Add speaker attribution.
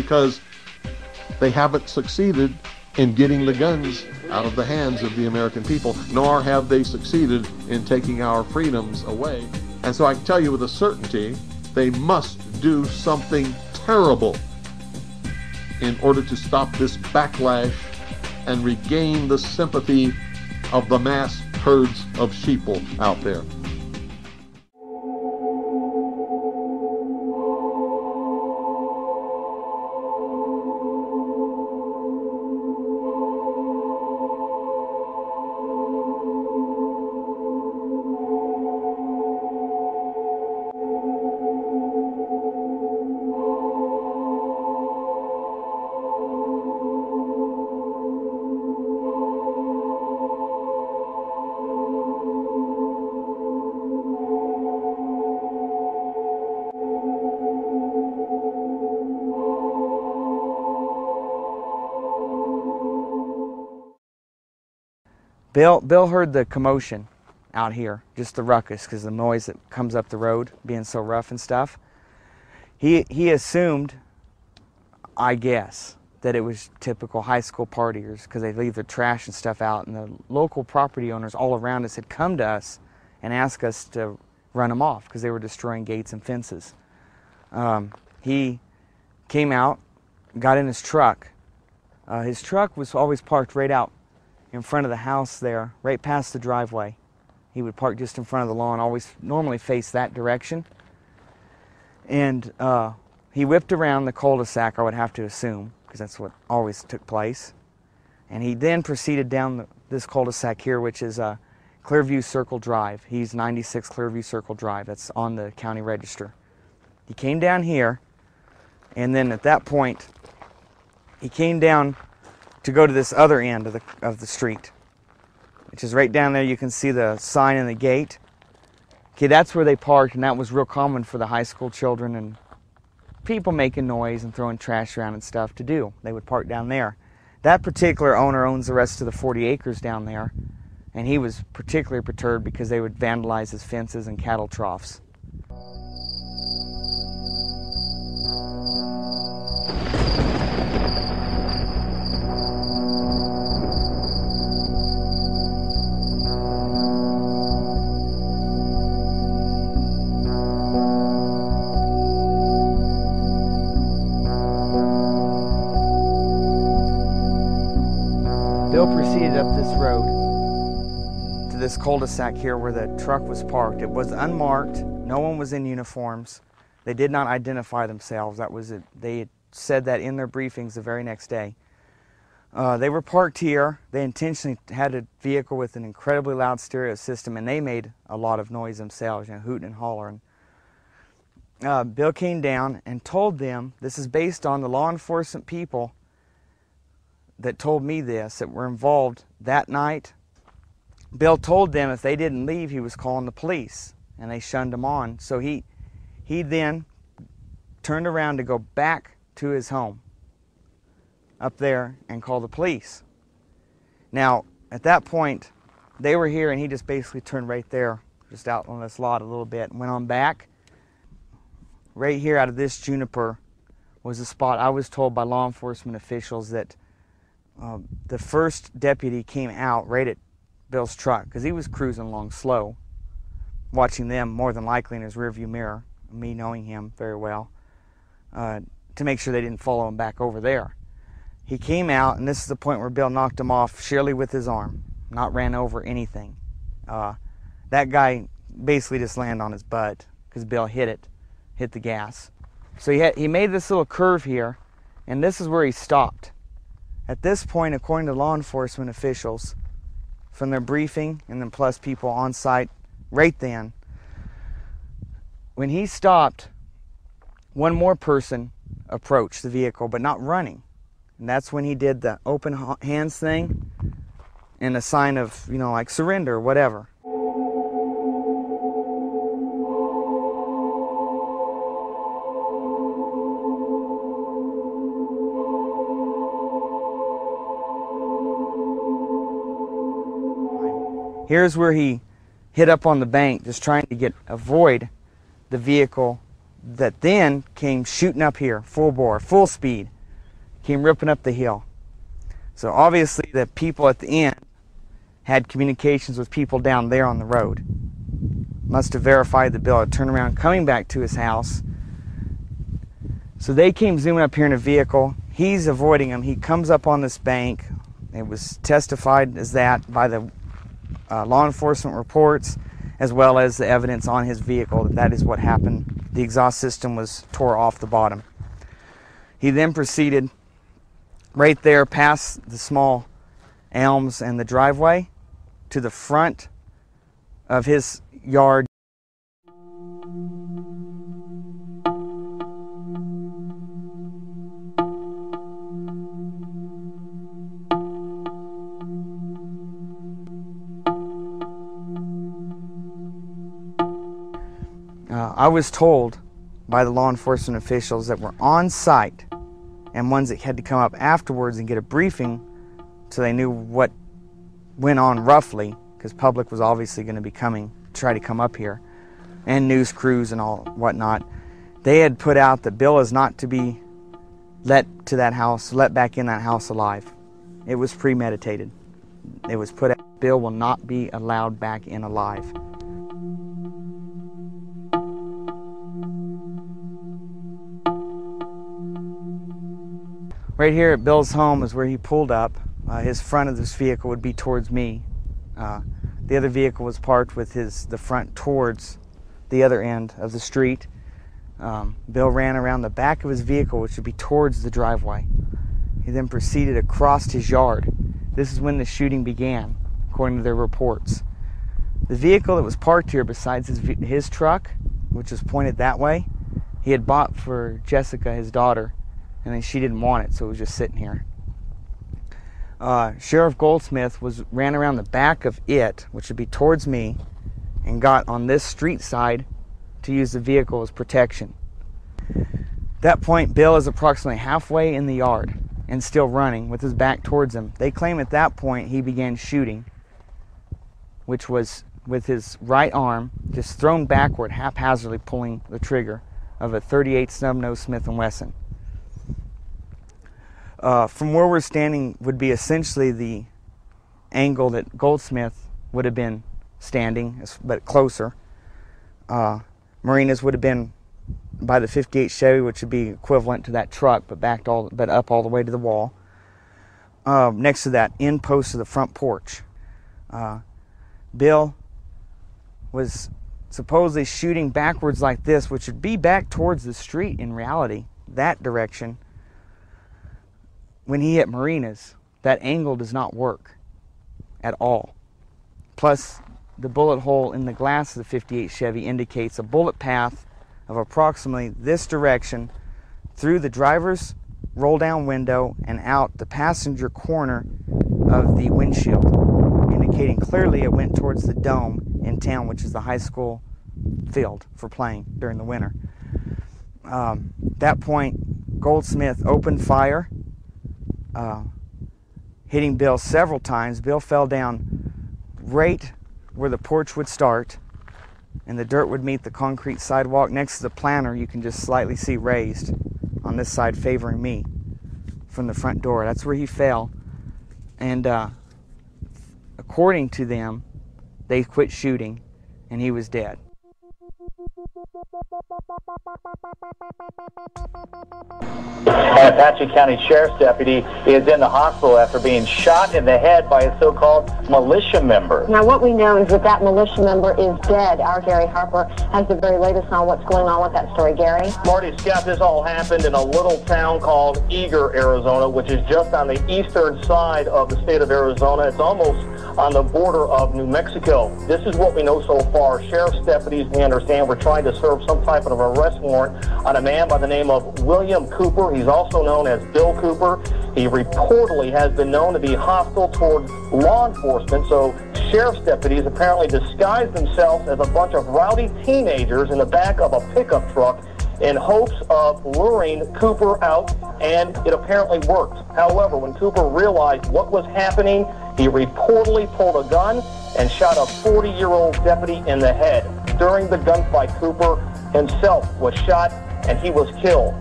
Speaker 1: because they haven't succeeded in getting the guns out of the hands of the American people, nor have they succeeded in taking our freedoms away. And so I can tell you with a certainty, they must do something terrible in order to stop this backlash and regain the sympathy of the mass herds of sheeple out there.
Speaker 2: Bill heard the commotion out here, just the ruckus, because the noise that comes up the road being so rough and stuff. He assumed, I guess, that it was typical high school partiers because they leave their trash and stuff out, and the local property owners all around us had come to us and asked us to run them off because they were destroying gates and fences. He came out, got in his truck. His truck was always parked right out in front of the house there, right past the driveway. He would park just in front of the lawn, always normally face that direction. And he whipped around the cul-de-sac, I would have to assume, because that's what always took place. And he then proceeded down this cul-de-sac here, which is Clearview Circle Drive. He's 96 Clearview Circle Drive. That's on the county register. He came down here, and then at that point, he came down to go to this other end of the street, which is right down there. You can see the sign and the gate. Okay, that's where they parked, and that was real common for the high school children and people making noise and throwing trash around and stuff to do. They would park down there. That particular owner owns the rest of the 40 acres down there, and he was particularly perturbed because they would vandalize his fences and cattle troughs. Bill proceeded up this road to this cul-de-sac here where the truck was parked. It was unmarked. No one was in uniforms. They did not identify themselves. That was it. They had said that in their briefings the very next day. They were parked here. They intentionally had a vehicle with an incredibly loud stereo system, and they made a lot of noise themselves, hooting and hollering. Bill came down and told them, this is based on the law enforcement people that told me this, that were involved that night. Bill told them if they didn't leave, he was calling the police, and they shunned him on. So he then turned around to go back to his home up there and call the police. Now, at that point, they were here, and he just basically turned right there, just out on this lot a little bit, and went on back. Right here out of this juniper was a spot I was told by law enforcement officials that the first deputy came out right at Bill's truck because he was cruising along slow, watching them more than likely in his rearview mirror, me knowing him very well, to make sure they didn't follow him back over there. He came out, and this is the point where Bill knocked him off sheerly with his arm, not ran over anything. That guy basically just landed on his butt because Bill hit the gas. So he made this little curve here, and this is where he stopped. At this point, according to law enforcement officials, from their briefing and then plus people on site right then, when he stopped, one more person approached the vehicle, but not running. And that's when he did the open hands thing and a sign of, like surrender or whatever. Here's where he hit up on the bank, just trying to avoid the vehicle that then came shooting up here, full bore, full speed, came ripping up the hill. So obviously the people at the end had communications with people down there on the road. Must have verified that Bill had turned around coming back to his house. So they came zooming up here in a vehicle. He's avoiding them. He comes up on this bank. It was testified as that by the law enforcement reports, as well as the evidence on his vehicle that that is what happened. The exhaust system was tore off the bottom. He then proceeded right there past the small elms and the driveway to the front of his yard. I was told by the law enforcement officials that were on site and ones that had to come up afterwards and get a briefing so they knew what went on roughly, because public was obviously going to be coming to try to come up here, and news crews and all whatnot. They had put out that Bill is not to be let back in that house alive. It was premeditated. It was put out, Bill will not be allowed back in alive. Right here at Bill's home is where he pulled up. His front of this vehicle would be towards me. The other vehicle was parked with the front towards the other end of the street. Bill ran around the back of his vehicle, which would be towards the driveway. He then proceeded across his yard. This is when the shooting began, according to their reports. The vehicle that was parked here besides his truck, which was pointed that way, he had bought for Jessica, his daughter, and then she didn't want it, so it was just sitting here. Sheriff Goldsmith ran around the back of it, which would be towards me, and got on this street side to use the vehicle as protection. At that point, Bill is approximately halfway in the yard and still running with his back towards him. They claim at that point he began shooting, which was with his right arm just thrown backward, haphazardly pulling the trigger of a .38 snub-nose Smith & Wesson. From where we're standing would be essentially the angle that Goldsmith would have been standing, but closer. Marina's would have been by the 58 Chevy, which would be equivalent to that truck, but up all the way to the wall. Next to that end post of the front porch. Bill was supposedly shooting backwards like this, which would be back towards the street in reality, that direction. When he hit Marina's, that angle does not work at all. Plus, the bullet hole in the glass of the 58 Chevy indicates a bullet path of approximately this direction through the driver's roll-down window and out the passenger corner of the windshield, indicating clearly it went towards the dome in town, which is the high school field for playing during the winter. At that point, Goldsmith opened fire, hitting Bill several times. Bill fell down right where the porch would start, and the dirt would meet the concrete sidewalk. Next to the planter, you can just slightly see raised on this side favoring me from the front door. That's where he fell. And according to them, they quit shooting and he was dead.
Speaker 3: An Apache County Sheriff's deputy is in the hospital after being shot in the head by a so-called militia member.
Speaker 4: Now, what we know is that militia member is dead. Our Gary Harper has the very latest on what's going on with that story. Gary?
Speaker 3: Marty, Scott, this all happened in a little town called Eager, Arizona, which is just on the eastern side of the state of Arizona. It's almost on the border of New Mexico. This is what we know so far. Sheriff's deputies, we understand, were trying to serve some type of arrest warrant on a man by the name of William Cooper. He's also known as Bill Cooper. He reportedly has been known to be hostile towards law enforcement, so sheriff's deputies apparently disguised themselves as a bunch of rowdy teenagers in the back of a pickup truck in hopes of luring Cooper out, and it apparently worked. However, when Cooper realized what was happening, he reportedly pulled a gun and shot a 40-year-old deputy in the head. During the gunfight, Cooper himself was shot and he was killed.